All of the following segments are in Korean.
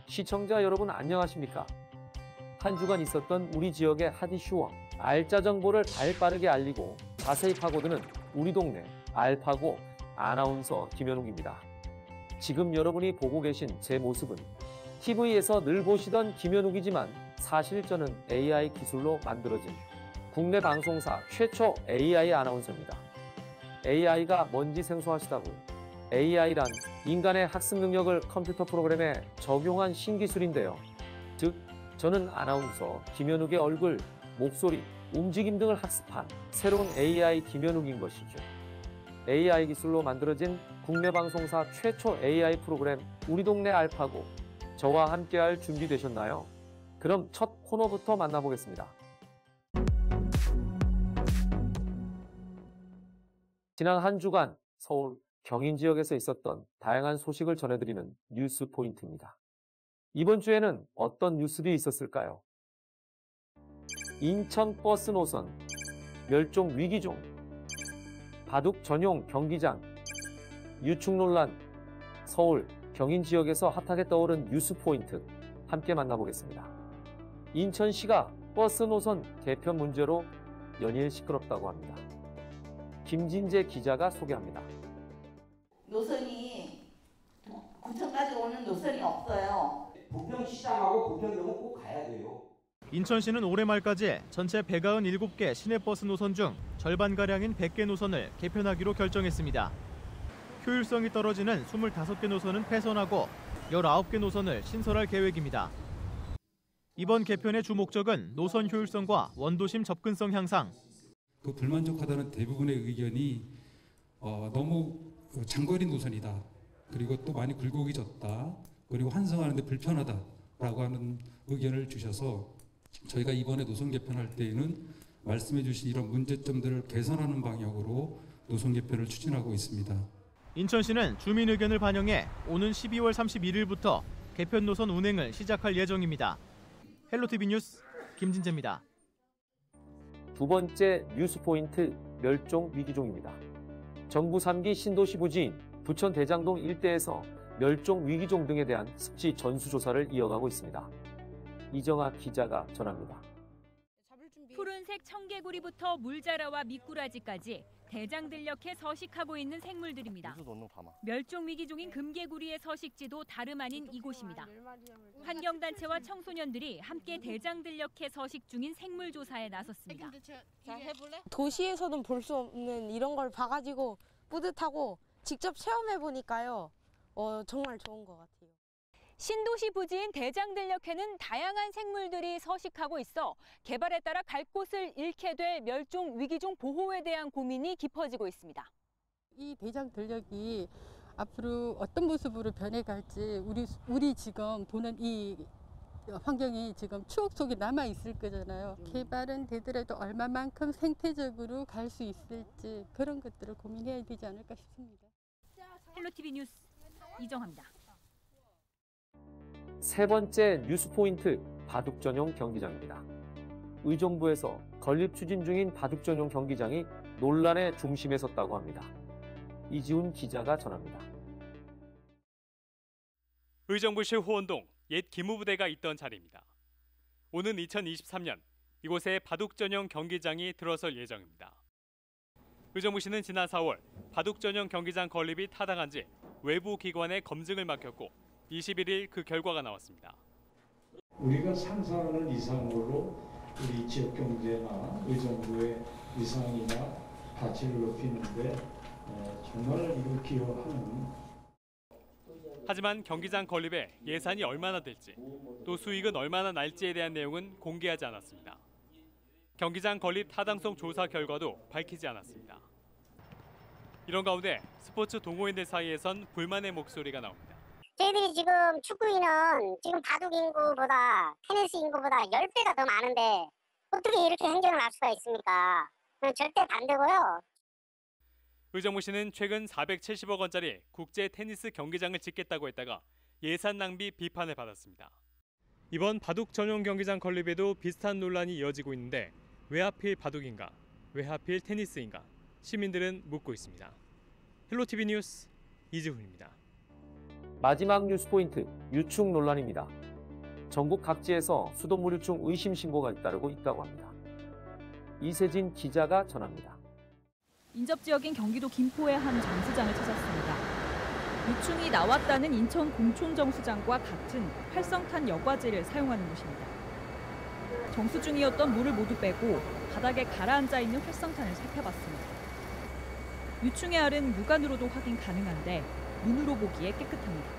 시청자 여러분 안녕하십니까? 한 주간 있었던 우리 지역의 핫 이슈와 알짜 정보를 발빠르게 알리고 자세히 파고드는 우리 동네 알파고 아나운서 김현욱입니다. 지금 여러분이 보고 계신 제 모습은 TV에서 늘 보시던 김현욱이지만 사실 저는 AI 기술로 만들어진 국내 방송사 최초 AI 아나운서입니다. AI가 뭔지 생소하시다고요? AI란 인간의 학습 능력을 컴퓨터 프로그램에 적용한 신기술인데요. 즉, 저는 아나운서 김현욱의 얼굴, 목소리, 움직임 등을 학습한 새로운 AI 김현욱인 것이죠. AI 기술로 만들어진 국내 방송사 최초 AI 프로그램 우리 동네 알파고, 저와 함께할 준비 되셨나요? 그럼 첫 코너부터 만나보겠습니다. 지난 한 주간 서울, 경인 지역에서 있었던 다양한 소식을 전해드리는 뉴스 포인트입니다. 이번 주에는 어떤 뉴스들이 있었을까요? 인천 버스 노선, 멸종 위기종, 바둑 전용 경기장, 유축 논란, 서울, 경인 지역에서 핫하게 떠오른 뉴스 포인트 함께 만나보겠습니다. 인천시가 버스 노선 개편 문제로 연일 시끄럽다고 합니다. 김진재 기자가 소개합니다. 노선이 구청까지 오는 노선이 없어요. 부평시장하고 부평역은 꼭 가야 돼요. 인천시는 올해 말까지 전체 197개 시내버스 노선 중 절반가량인 100개 노선을 개편하기로 결정했습니다. 효율성이 떨어지는 25개 노선은 폐선하고 19개 노선을 신설할 계획입니다. 이번 개편의 주 목적은 노선 효율성과 원도심 접근성 향상. 불만족하다는 대부분의 의견이 너무 장거리 노선이다. 그리고 또 많이 굴곡이졌다. 그리고 환승하는데 불편하다라고 하는 의견을 주셔서 저희가 이번에 노선 개편할 때에는 말씀해 주신 이런 문제점들을 개선하는 방향으로 노선 개편을 추진하고 있습니다. 인천시는 주민 의견을 반영해 오는 12월 31일부터 개편 노선 운행을 시작할 예정입니다. 헬로티비 뉴스 김진재입니다. 두 번째 뉴스 포인트, 멸종 위기종입니다. 정부 3기 신도시 부지인 부천 대장동 일대에서 멸종 위기종 등에 대한 습지 전수조사를 이어가고 있습니다. 이정아 기자가 전합니다. 푸른색 청개구리부터 물자라와 미꾸라지까지 대장들녘에 서식하고 있는 생물들입니다. 멸종 위기종인 금개구리의 서식지도 다름 아닌 이곳입니다. 환경단체와 청소년들이 함께 대장들녘에 서식 중인 생물 조사에 나섰습니다. 도시에서는 볼 수 없는 이런 걸 봐가지고 뿌듯하고 직접 체험해 보니까요, 정말 좋은 것 같아요. 신도시 부지인 대장들녘에는 다양한 생물들이 서식하고 있어 개발에 따라 갈 곳을 잃게 될 멸종 위기종 보호에 대한 고민이 깊어지고 있습니다. 이 대장들녘이 앞으로 어떤 모습으로 변해갈지 우리 지금 보는 이 환경이 지금 추억 속에 남아 있을 거잖아요. 개발은 되더라도 얼마만큼 생태적으로 갈 수 있을지 그런 것들을 고민해야 되지 않을까 싶습니다. 헬로티비 뉴스 이정화입니다. 세 번째 뉴스 포인트, 바둑 전용 경기장입니다. 의정부에서 건립 추진 중인 바둑 전용 경기장이 논란의 중심에 섰다고 합니다. 이지훈 기자가 전합니다. 의정부시 호원동 옛 기무부대가 있던 자리입니다. 오는 2023년 이곳에 바둑 전용 경기장이 들어설 예정입니다. 의정부시는 지난 4월 바둑 전용 경기장 건립이 타당한지 외부 기관에 검증을 맡겼고 21일 그 결과가 나왔습니다. 우리가 상상하는 이상으로 우리 지역 경제나 의정부의 위상이나 가치를 높이는데 정말 이걸 기여하는. 하지만 경기장 건립에 예산이 얼마나 될지 또 수익은 얼마나 날지에 대한 내용은 공개하지 않았습니다. 경기장 건립 타당성 조사 결과도 밝히지 않았습니다. 이런 가운데 스포츠 동호인들 사이에선 불만의 목소리가 나옵니다. 저희들이 지금 축구인은 지금 바둑 인구보다 테니스 인구보다 10배가 더 많은데 어떻게 이렇게 행정을 할 수가 있습니까? 절대 반대고요. 의정부시는 최근 470억 원짜리 국제 테니스 경기장을 짓겠다고 했다가 예산 낭비 비판을 받았습니다. 이번 바둑 전용 경기장 건립에도 비슷한 논란이 이어지고 있는데 왜 하필 바둑인가? 왜 하필 테니스인가? 시민들은 묻고 있습니다. 헬로티비 뉴스 이지훈입니다. 마지막 뉴스 포인트, 유충 논란입니다. 전국 각지에서 수돗물 유충 의심 신고가 잇따르고 있다고 합니다. 이세진 기자가 전합니다. 인접 지역인 경기도 김포의 한 정수장을 찾았습니다. 유충이 나왔다는 인천 공촌정수장과 같은 활성탄 여과제를 사용하는 곳입니다. 정수 중이었던 물을 모두 빼고 바닥에 가라앉아 있는 활성탄을 살펴봤습니다. 유충의 알은 육안으로도 확인 가능한데 눈으로 보기에 깨끗합니다.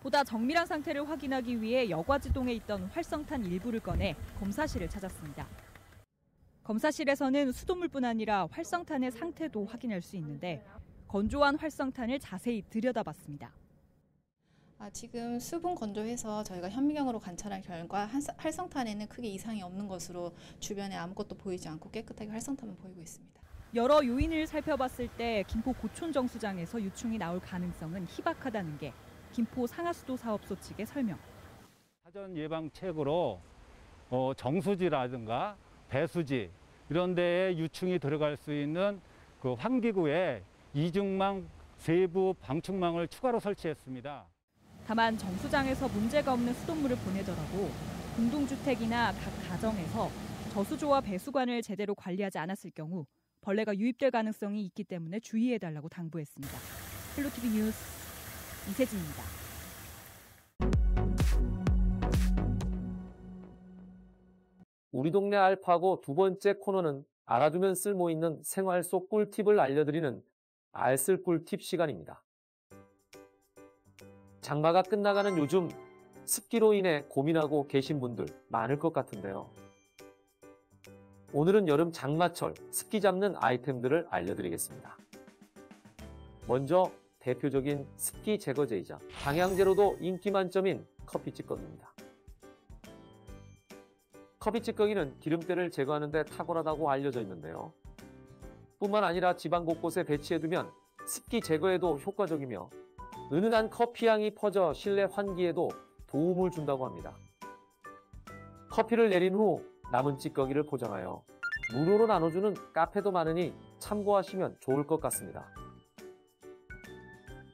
보다 정밀한 상태를 확인하기 위해 여과지동에 있던 활성탄 일부를 꺼내 검사실을 찾았습니다. 검사실에서는 수돗물뿐 아니라 활성탄의 상태도 확인할 수 있는데 건조한 활성탄을 자세히 들여다봤습니다. 지금 수분 건조해서 저희가 현미경으로 관찰한 결과 활성탄에는 크게 이상이 없는 것으로 주변에 아무것도 보이지 않고 깨끗하게 활성탄만 보이고 있습니다. 여러 요인을 살펴봤을 때 김포 고촌정수장에서 유충이 나올 가능성은 희박하다는 게 김포 상하수도 사업소 측의 설명. 사전 예방책으로 정수지라든가 배수지 이런 데에 유충이 들어갈 수 있는 그 환기구에 이중망 세부 방충망을 추가로 설치했습니다. 다만 정수장에서 문제가 없는 수돗물을 보내더라도 공동주택이나 각 가정에서 저수조와 배수관을 제대로 관리하지 않았을 경우 벌레가 유입될 가능성이 있기 때문에 주의해달라고 당부했습니다. 헬로티비 뉴스 이세진입니다. 우리 동네 알파고 두 번째 코너는 알아두면 쓸모있는 생활 속 꿀팁을 알려드리는 알쓸 꿀팁 시간입니다. 장마가 끝나가는 요즘 습기로 인해 고민하고 계신 분들 많을 것 같은데요. 오늘은 여름 장마철 습기 잡는 아이템들을 알려드리겠습니다. 먼저 대표적인 습기 제거제이자 방향제로도 인기 만점인 커피 찌꺼기입니다. 커피 찌꺼기는 기름때를 제거하는 데 탁월하다고 알려져 있는데요. 뿐만 아니라 집안 곳곳에 배치해두면 습기 제거에도 효과적이며 은은한 커피향이 퍼져 실내 환기에도 도움을 준다고 합니다. 커피를 내린 후 남은 찌꺼기를 포장하여 무료로 나눠주는 카페도 많으니 참고하시면 좋을 것 같습니다.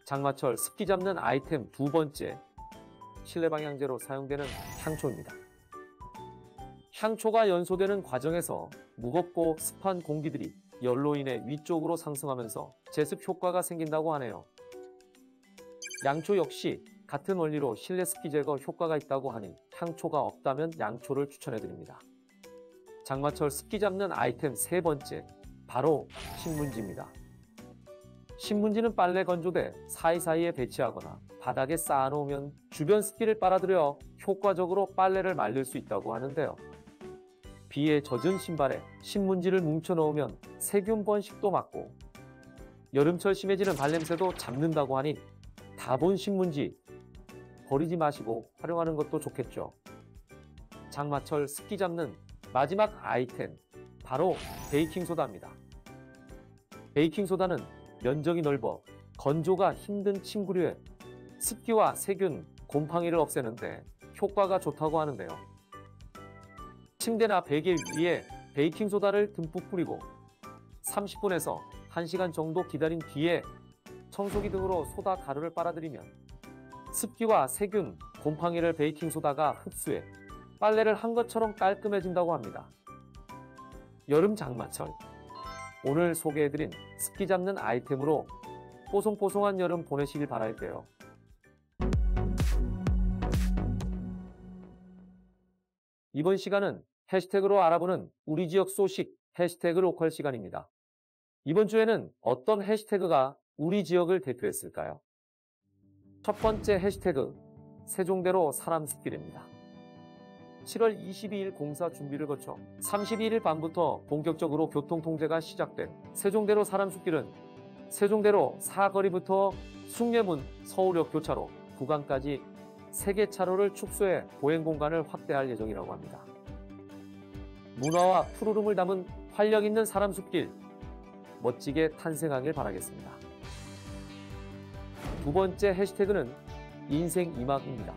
장마철 습기 잡는 아이템 두 번째, 실내 방향제로 사용되는 향초입니다. 향초가 연소되는 과정에서 무겁고 습한 공기들이 열로 인해 위쪽으로 상승하면서 제습 효과가 생긴다고 하네요. 양초 역시 같은 원리로 실내 습기 제거 효과가 있다고 하니 향초가 없다면 양초를 추천해드립니다. 장마철 습기 잡는 아이템 세 번째, 바로 신문지입니다. 신문지는 빨래 건조대 사이사이에 배치하거나 바닥에 쌓아놓으면 주변 습기를 빨아들여 효과적으로 빨래를 말릴 수 있다고 하는데요. 비에 젖은 신발에 신문지를 뭉쳐놓으면 세균 번식도 막고 여름철 심해지는 발냄새도 잡는다고 하니 다본 신문지 버리지 마시고 활용하는 것도 좋겠죠. 장마철 습기 잡는 마지막 아이템, 바로 베이킹소다입니다. 베이킹소다는 면적이 넓어 건조가 힘든 침구류에 습기와 세균, 곰팡이를 없애는데 효과가 좋다고 하는데요. 침대나 베개 위에 베이킹소다를 듬뿍 뿌리고 30분에서 1시간 정도 기다린 뒤에 청소기 등으로 소다 가루를 빨아들이면 습기와 세균, 곰팡이를 베이킹소다가 흡수해 빨래를 한 것처럼 깔끔해진다고 합니다. 여름 장마철, 오늘 소개해드린 습기 잡는 아이템으로 뽀송뽀송한 여름 보내시길 바랄게요. 이번 시간은 해시태그로 알아보는 우리 지역 소식 해시태그 로컬 시간입니다. 이번 주에는 어떤 해시태그가 우리 지역을 대표했을까요? 첫 번째 해시태그, 세종대로 사람 숲길입니다. 7월 22일 공사 준비를 거쳐 31일 밤부터 본격적으로 교통통제가 시작된 세종대로 사람 숲길은 세종대로 사거리부터 숭례문 서울역 교차로 구간까지 3개 차로를 축소해 보행 공간을 확대할 예정이라고 합니다. 문화와 푸르름을 담은 활력 있는 사람 숲길, 멋지게 탄생하길 바라겠습니다. 두 번째 해시태그는 인생 2막입니다.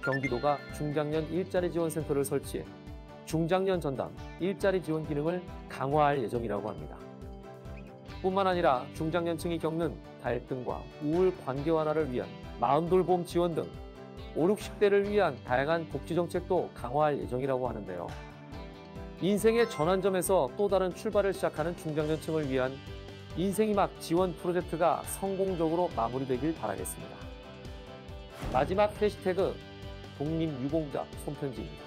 경기도가 중장년 일자리 지원 센터를 설치해 중장년 전담 일자리 지원 기능을 강화할 예정이라고 합니다. 뿐만 아니라 중장년층이 겪는 갈등과 우울 관계 완화를 위한 마음돌봄 지원 등 5, 60대를 위한 다양한 복지 정책도 강화할 예정이라고 하는데요. 인생의 전환점에서 또 다른 출발을 시작하는 중장년층을 위한 인생 2막 지원 프로젝트가 성공적으로 마무리되길 바라겠습니다. 마지막 해시태그 독립유공자 손편지입니다.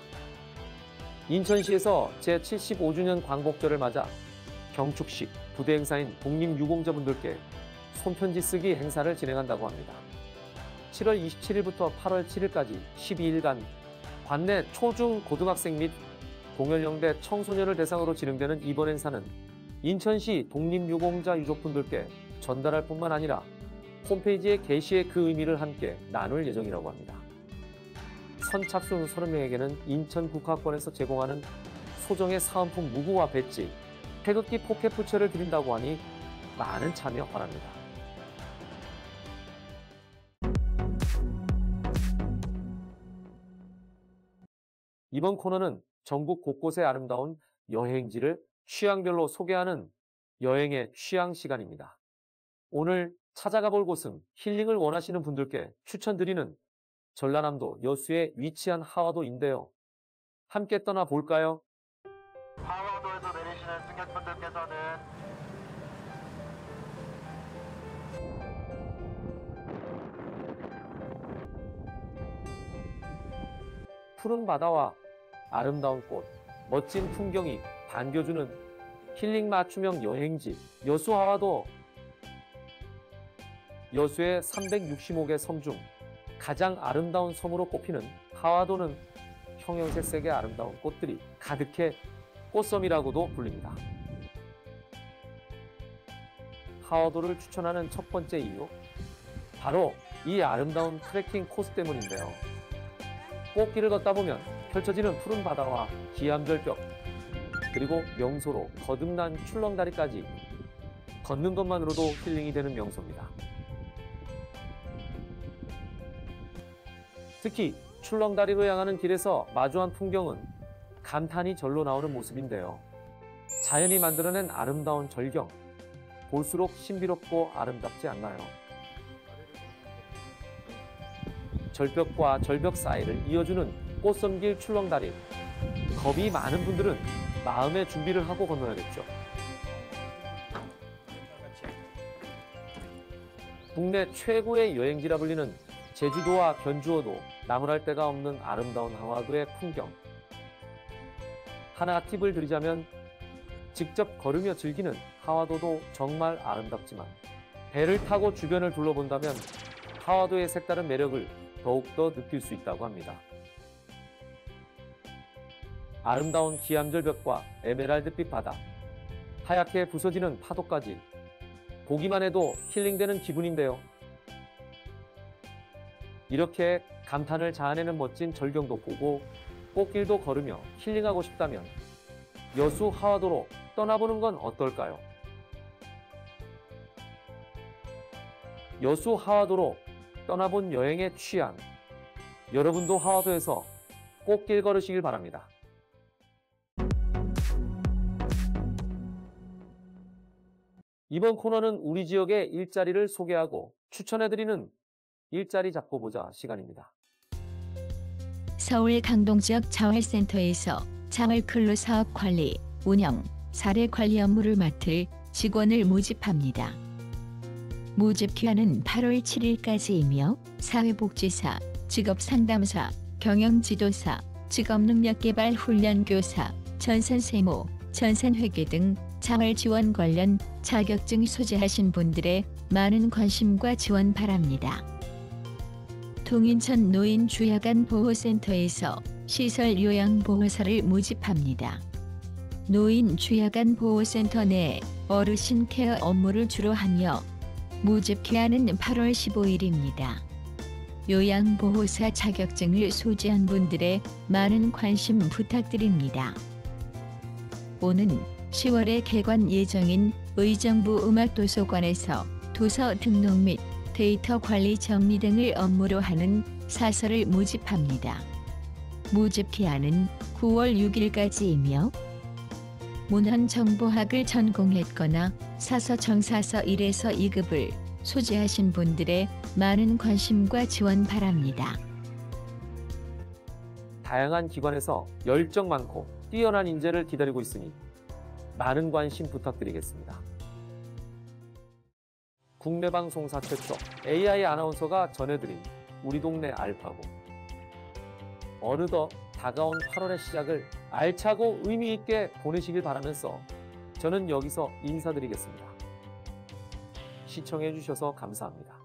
인천시에서 제75주년 광복절을 맞아 경축식 부대 행사인 독립유공자분들께 손편지 쓰기 행사를 진행한다고 합니다. 7월 27일부터 8월 7일까지 12일간 관내 초중 고등학생 및 동연령대 청소년을 대상으로 진행되는 이번 행사는 인천시 독립유공자 유족분들께 전달할 뿐만 아니라 홈페이지에 게시해 그 의미를 함께 나눌 예정이라고 합니다. 선착순 30명에게는 인천국화권에서 제공하는 소정의 사은품 무구와 배지, 태극기 포켓 부채를 드린다고 하니 많은 참여 바랍니다. 이번 코너는 전국 곳곳의 아름다운 여행지를 취향별로 소개하는 여행의 취향 시간입니다. 오늘 찾아가 볼 곳은 힐링을 원하시는 분들께 추천드리는 전라남도 여수에 위치한 하와도인데요. 함께 떠나볼까요? 하와도에서 내리시는 승객분들께서는 푸른 바다와 아름다운 꽃, 멋진 풍경이 반겨주는 힐링 맞춤형 여행지 여수 하와도. 여수의 365개 섬 중 가장 아름다운 섬으로 꼽히는 하와도는 형형색색의 아름다운 꽃들이 가득해 꽃섬이라고도 불립니다. 하와도를 추천하는 첫 번째 이유, 바로 이 아름다운 트레킹 코스 때문인데요. 꽃길을 걷다 보면 펼쳐지는 푸른 바다와 기암절벽, 그리고 명소로 거듭난 출렁다리까지 걷는 것만으로도 힐링이 되는 명소입니다. 특히 출렁다리로 향하는 길에서 마주한 풍경은 감탄이 절로 나오는 모습인데요. 자연이 만들어낸 아름다운 절경, 볼수록 신비롭고 아름답지 않나요? 절벽과 절벽 사이를 이어주는 꽃섬길 출렁다리. 겁이 많은 분들은 마음의 준비를 하고 건너야겠죠. 국내 최고의 여행지라 불리는 제주도와 견주어도 나무랄 데가 없는 아름다운 하와도의 풍경. 하나 팁을 드리자면 직접 걸으며 즐기는 하와도도 정말 아름답지만 배를 타고 주변을 둘러본다면 하와도의 색다른 매력을 더욱더 느낄 수 있다고 합니다. 아름다운 기암절벽과 에메랄드빛 바다, 하얗게 부서지는 파도까지 보기만 해도 힐링되는 기분인데요. 이렇게 감탄을 자아내는 멋진 절경도 보고 꽃길도 걸으며 힐링하고 싶다면 여수 하와도로 떠나보는 건 어떨까요? 여수 하와도로 떠나본 여행의 취향, 여러분도 하와도에서 꽃길 걸으시길 바랍니다. 이번 코너는 우리 지역의 일자리를 소개하고 추천해드리는 일자리 잡고 보자 시간입니다. 서울 강동 지역 자활센터에서 자활근로 사업 관리, 운영, 사례 관리 업무를 맡을 직원을 모집합니다. 모집 기한은 8월 7일까지이며 사회복지사, 직업상담사, 경영지도사, 직업능력개발 훈련교사, 전산세무, 전산회계 등 자활 지원 관련 자격증 소지하신 분들의 많은 관심과 지원 바랍니다. 동인천 노인주야간보호센터에서 시설 요양보호사를 모집합니다. 노인주야간보호센터 내 어르신 케어 업무를 주로 하며 모집 기한은 8월 15일입니다. 요양보호사 자격증을 소지한 분들의 많은 관심 부탁드립니다. 오는 10월에 개관 예정인 의정부 음악도서관에서 도서 등록 및 데이터 관리 정리 등을 업무로 하는 사서를 모집합니다. 모집 기한은 9월 6일까지이며 문헌정보학을 전공했거나 사서 정사서 1에서 2급을 소지하신 분들의 많은 관심과 지원 바랍니다. 다양한 기관에서 열정 많고 뛰어난 인재를 기다리고 있으니 많은 관심 부탁드리겠습니다. 국내 방송사 최초 AI 아나운서가 전해드린 우리 동네 알파고. 어느덧 다가온 8월의 시작을 알차고 의미 있게 보내시길 바라면서 저는 여기서 인사드리겠습니다. 시청해 주셔서 감사합니다.